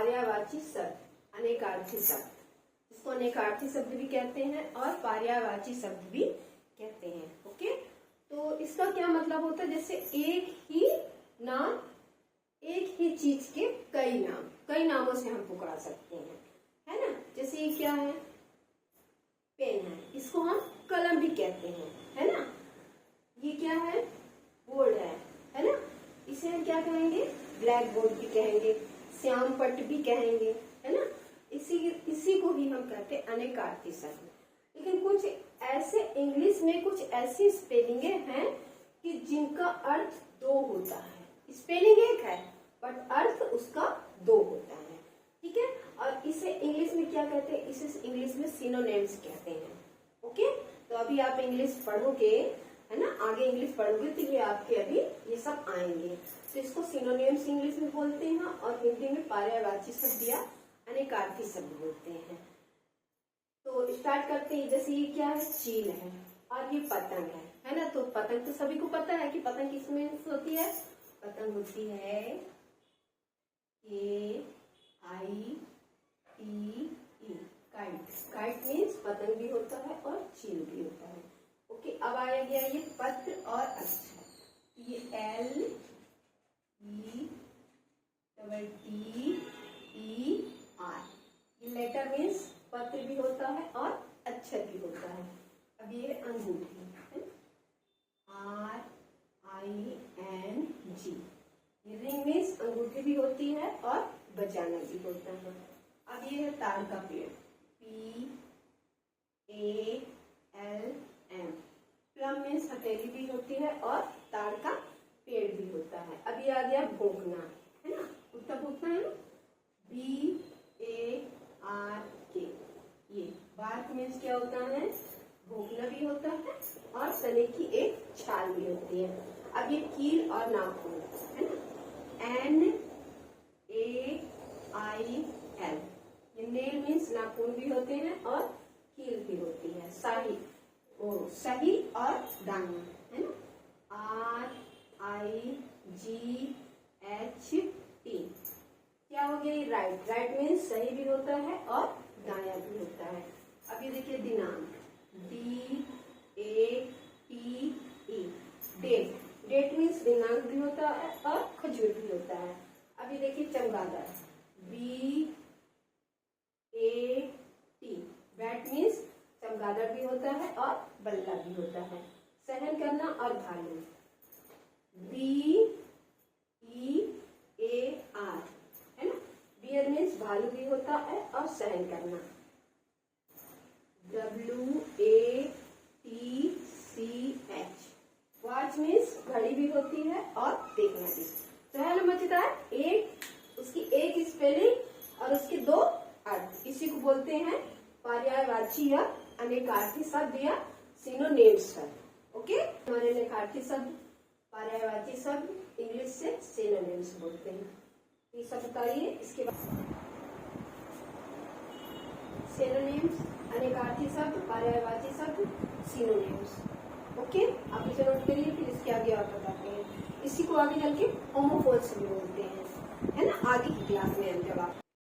पर्यायवाची शब्द, अनेकार्थी शब्द, इसको अनेकार्थी शब्द भी कहते हैं और पर्यायवाची शब्द भी कहते हैं। ओके, तो इसका क्या मतलब होता है, जैसे एक ही नाम, एक ही चीज के कई नाम, कई नामों से हम पुकार सकते हैं, है ना। जैसे ये क्या है, पेन है, इसको हम कलम भी कहते हैं, है ना। ये क्या है, बोर्ड है ना, इसे हम क्या कहेंगे, ब्लैक बोर्ड भी कहेंगे, श्याम पट्ट भी कहेंगे, है ना। इसी को ही हम कहते हैं अनेकार्थी शब्द। लेकिन कुछ ऐसे इंग्लिश में कुछ ऐसी स्पेलिंगे हैं कि जिनका अर्थ दो होता है। स्पेलिंग एक है बट अर्थ उसका दो होता है, ठीक है। और इसे इंग्लिश में क्या कहते हैं, इसे इंग्लिश में सिनोनिम्स कहते हैं। ओके, तो अभी आप इंग्लिश पढ़ोगे, है ना, आगे इंग्लिश पढ़ोगे तो ये आपके अभी ये सब आएंगे। तो इसको सिनोनिम्स इंग्लिश में बोलते हैं और हिंदी में पर्यायवाची शब्द या अनेकार्थी शब्द बोलते हैं। तो स्टार्ट करते हैं। जैसे ये क्या है, चील है और ये पतंग है ना। तो पतंग तो सभी को पता है कि पतंग किसमें होती है, पतंग होती है KITE, काइट। काइट मीन्स पतंग भी होता है और चील भी होता है। ओके, अब आया गया ये पत्र और अक्षर। ये LETTER, ये लेटर मीन्स पत्र भी होता है और अक्षर भी होता है। अब ये अंगूठी है, RING, ये रिंग मीन्स अंगूठी भी होती है और बजाना भी होता है। अब ये है ताड़ का पेड़, PALM, प्लम मीन्स हथेली भी होती है और ताड़ का पेड़ भी होता है। अब ये आ गया भोंकना, है ना, कुत्ता भोंकना है ना, BARK, ये बार्क मीन्स क्या होता है, भोंकना भी होता है और तने की एक छाल भी होती है। अब ये कील और नाखून है ना, NAIL, ये नेल मीन्स नाखून भी होते हैं और कील भी होती है। सही और दाना है ना, RIGHT, क्या हो गया, राइट। राइट मीन्स सही भी होता है और दाया भी होता है। अब ये देखिए दिनांक, DATE, डेट। डेट मीन्स दिनांक भी होता है और खजूर भी होता है। अब ये देखिए चमगादड़, BAT, बैट मीन्स चमगादड़ भी होता है और बल्ला भी होता है। सहन करना और भालू, BEAR, है ना, बियर मीन्स भालू भी होता है और सहन करना, WATCH, वॉच मीन्स घड़ी भी होती है और देखना भी। तो है ना मजेदार, उसकी एक स्पेलिंग और उसके दो अर्थ, इसी को बोलते हैं पर्यायवाची या अनेकार्थी शब्द या सिनोनिम्स शब्द। ओके, हमारे अनेकार्थी शब्द, पर्यायवाची शब्द इंग्लिश से सिनोनिम्स बोलते हैं। ये सब बताइए। इसके बाद सिनोनिम्स, अनेकार्थी शब्द, पर्यायवाची शब्द, सिनोनिम्स। ओके, आप इसे नोट करिए, फिर इसके आगे और बताते हैं। इसी को आगे चल के होमोफोन्स भी बोलते हैं, है ना, आगे की क्लास में जब आप